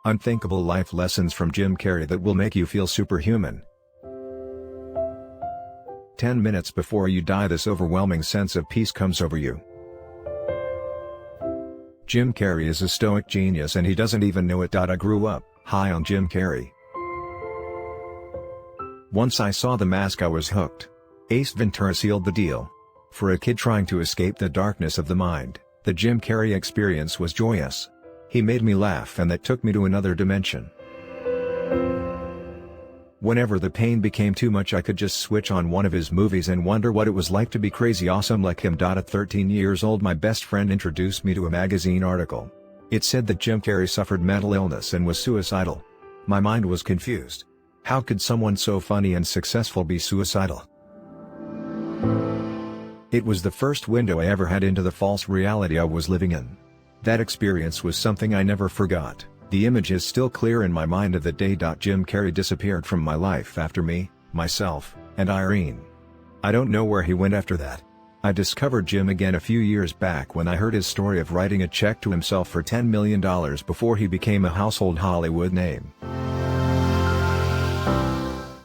Unthinkable life lessons from Jim Carrey that will make you feel superhuman. 10 minutes before you die, this overwhelming sense of peace comes over you. Jim Carrey is a stoic genius and he doesn't even know it. I grew up high on Jim Carrey. Once I saw The Mask, I was hooked. Ace Ventura sealed the deal. For a kid trying to escape the darkness of the mind, the Jim Carrey experience was joyous. He made me laugh and that took me to another dimension. Whenever the pain became too much, I could just switch on one of his movies and wonder what it was like to be crazy awesome like him. At 13 years old, my best friend introduced me to a magazine article. It said that Jim Carrey suffered mental illness and was suicidal. My mind was confused. How could someone so funny and successful be suicidal? It was the first window I ever had into the false reality I was living in. That experience was something I never forgot. The image is still clear in my mind of the day Jim Carrey disappeared from my life after me, myself, and Irene. I don't know where he went after that. I discovered Jim again a few years back when I heard his story of writing a check to himself for $10 million before he became a household Hollywood name.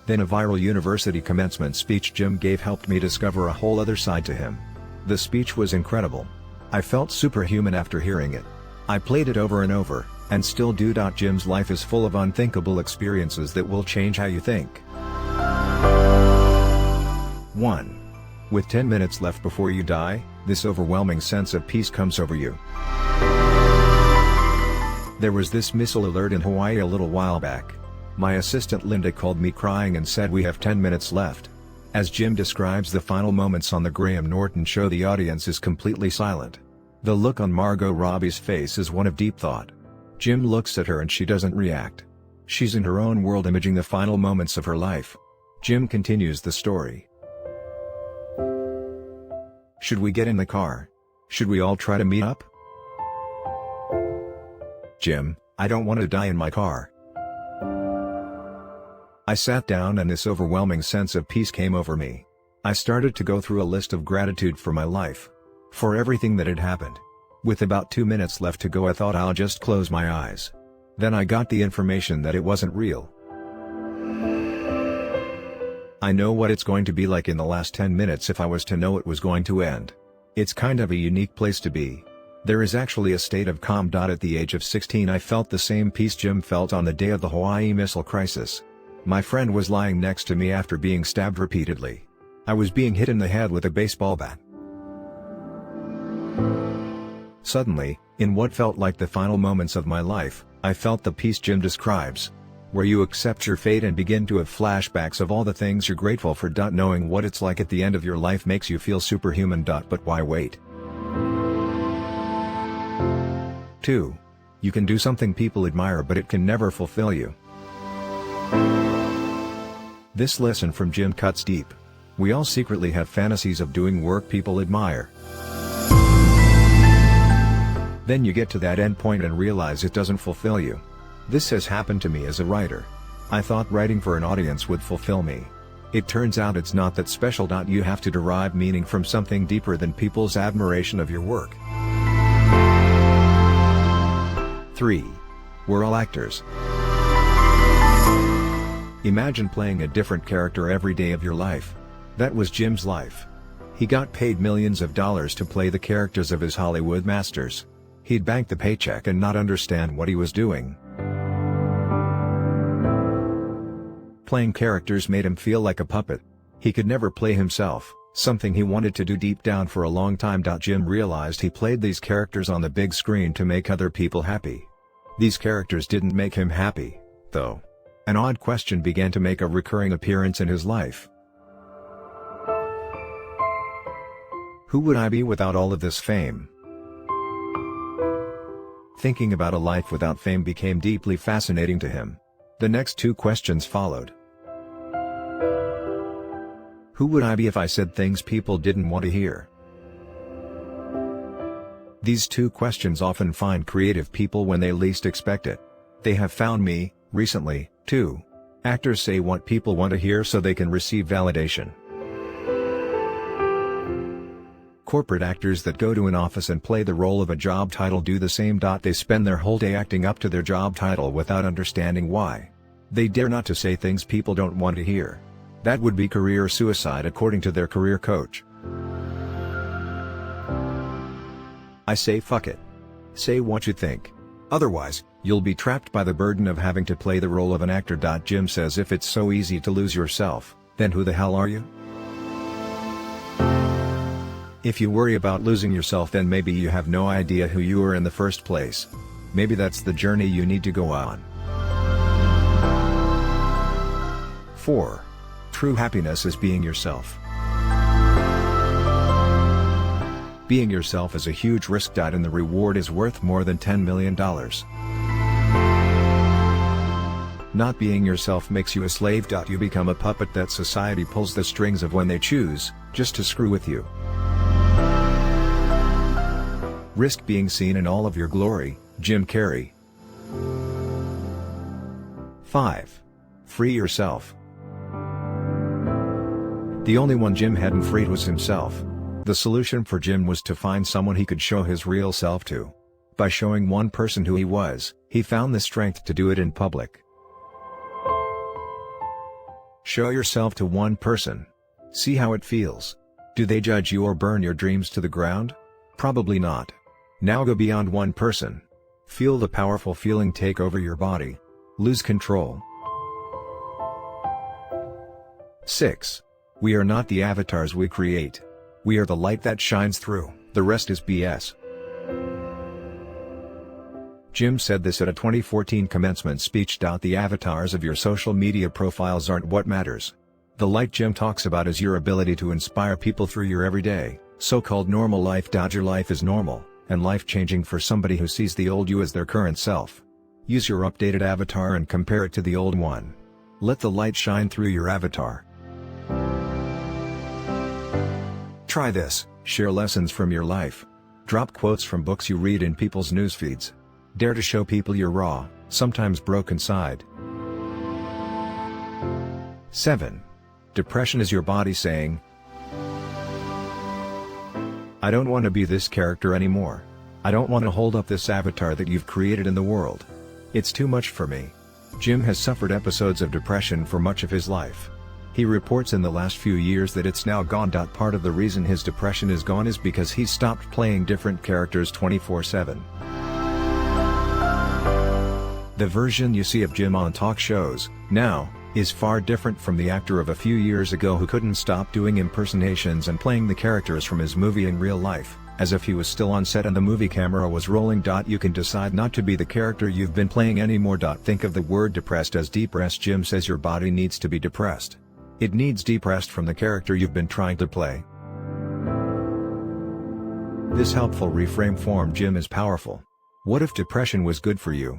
Then a viral university commencement speech Jim gave helped me discover a whole other side to him. The speech was incredible. I felt superhuman after hearing it. I played it over and over, and still do. Jim's life is full of unthinkable experiences that will change how you think. 1. With 10 minutes left before you die, this overwhelming sense of peace comes over you. There was this missile alert in Hawaii a little while back. My assistant Linda called me crying and said we have 10 minutes left. As Jim describes the final moments on the Graham Norton show, the audience is completely silent. The look on Margot Robbie's face is one of deep thought. Jim looks at her and she doesn't react. She's in her own world imaging the final moments of her life. Jim continues the story. Should we get in the car? Should we all try to meet up? Jim, I don't want to die in my car. I sat down and this overwhelming sense of peace came over me. I started to go through a list of gratitude for my life. For everything that had happened. With about 2 minutes left to go, I thought I'll just close my eyes. Then I got the information that it wasn't real. I know what it's going to be like in the last 10 minutes if I was to know it was going to end. It's kind of a unique place to be. There is actually a state of calm. At the age of 16, I felt the same peace Jim felt on the day of the Hawaii missile crisis. My friend was lying next to me after being stabbed repeatedly. I was being hit in the head with a baseball bat. Suddenly, in what felt like the final moments of my life, I felt the peace Jim describes. Where you accept your fate and begin to have flashbacks of all the things you're grateful for. Knowing what it's like at the end of your life makes you feel superhuman. But why wait? 2. You can do something people admire but it can never fulfill you. This lesson from Jim cuts deep. We all secretly have fantasies of doing work people admire. Then you get to that end point and realize it doesn't fulfill you. This has happened to me as a writer. I thought writing for an audience would fulfill me. It turns out it's not that special. You have to derive meaning from something deeper than people's admiration of your work. 3. We're all actors. Imagine playing a different character every day of your life. That was Jim's life. He got paid millions of dollars to play the characters of his Hollywood masters. He'd bank the paycheck and not understand what he was doing. Playing characters made him feel like a puppet. He could never play himself, something he wanted to do deep down for a long time. Jim realized he played these characters on the big screen to make other people happy. These characters didn't make him happy, though. An odd question began to make a recurring appearance in his life. Who would I be without all of this fame? Thinking about a life without fame became deeply fascinating to him. The next 2 questions followed. Who would I be if I said things people didn't want to hear? These 2 questions often find creative people when they least expect it. They have found me, recently, too. Actors say what people want to hear so they can receive validation. Corporate actors that go to an office and play the role of a job title do the same. They spend their whole day acting up to their job title without understanding why. They dare not to say things people don't want to hear. That would be career suicide according to their career coach. I say fuck it. Say what you think. Otherwise, you'll be trapped by the burden of having to play the role of an actor. Jim says if it's so easy to lose yourself, then who the hell are you? If you worry about losing yourself, then maybe you have no idea who you are in the first place. Maybe that's the journey you need to go on. 4. True happiness is being yourself. Being yourself is a huge risk. And the reward is worth more than $10 million. Not being yourself makes you a slave. You become a puppet that society pulls the strings of when they choose, just to screw with you. Risk being seen in all of your glory. Jim Carrey. 5. Free yourself. The only one Jim hadn't freed was himself. The solution for Jim was to find someone he could show his real self to. By showing one person who he was, he found the strength to do it in public. Show yourself to one person. See how it feels. Do they judge you or burn your dreams to the ground? Probably not. Now go beyond one person. Feel the powerful feeling take over your body. Lose control. 6. We are not the avatars we create. We are the light that shines through, the rest is BS. Jim said this at a 2014 commencement speech. The avatars of your social media profiles aren't what matters. The light Jim talks about is your ability to inspire people through your everyday, so-called normal life. Your life is normal, and life-changing for somebody who sees the old you as their current self. Use your updated avatar and compare it to the old one. Let the light shine through your avatar. Try this, share lessons from your life. Drop quotes from books you read in people's news feeds. Dare to show people your raw, sometimes broken side. 7. Depression is your body saying, I don't want to be this character anymore. I don't want to hold up this avatar that you've created in the world. It's too much for me. Jim has suffered episodes of depression for much of his life. He reports in the last few years that it's now gone. Part of the reason his depression is gone is because he stopped playing different characters 24/7. The version you see of Jim on talk shows, now, is far different from the actor of a few years ago who couldn't stop doing impersonations and playing the characters from his movie in real life, as if he was still on set and the movie camera was rolling. You can decide not to be the character you've been playing anymore. Think of the word depressed as depressed. Jim says your body needs to be depressed. It needs depressed from the character you've been trying to play. This helpful reframe form Jim is powerful. What if depression was good for you?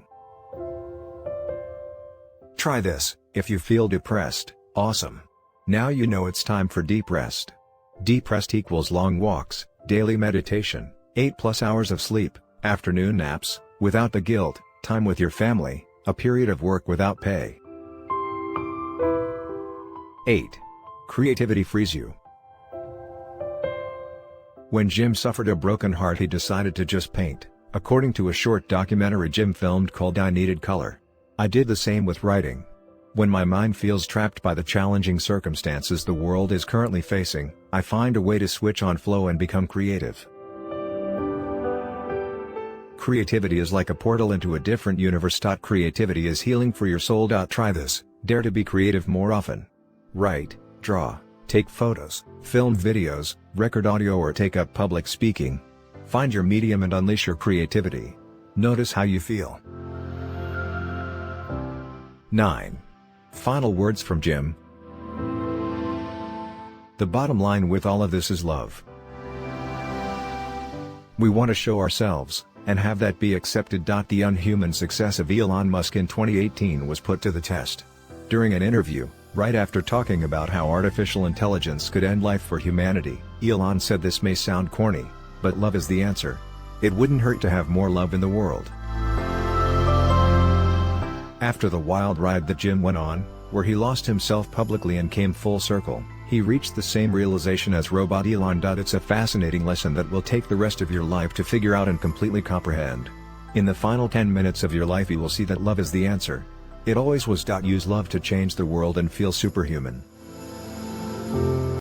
Try this. If you feel depressed, awesome. Now you know it's time for deep rest. Deep rest equals long walks, daily meditation, 8+ hours of sleep, afternoon naps, without the guilt, time with your family, a period of work without pay. 8. Creativity frees you. When Jim suffered a broken heart, he decided to just paint, according to a short documentary Jim filmed called I Needed Color. I did the same with writing. When my mind feels trapped by the challenging circumstances the world is currently facing, I find a way to switch on flow and become creative. Creativity is like a portal into a different universe. Creativity is healing for your soul. Try this, dare to be creative more often. Write, draw, take photos, film videos, record audio, or take up public speaking. Find your medium and unleash your creativity. Notice how you feel. 9. Final words from Jim. The bottom line with all of this is love. We want to show ourselves, and have that be accepted. The unhuman success of Elon Musk in 2018 was put to the test. During an interview, right after talking about how artificial intelligence could end life for humanity, Elon said this may sound corny, but love is the answer. It wouldn't hurt to have more love in the world. After the wild ride that Jim went on, where he lost himself publicly and came full circle, He reached the same realization as Robot Elon. It's a fascinating lesson that will take the rest of your life to figure out and completely comprehend. In the final 10 minutes of your life you will see that love is the answer. It always was. Use love to change the world and feel superhuman.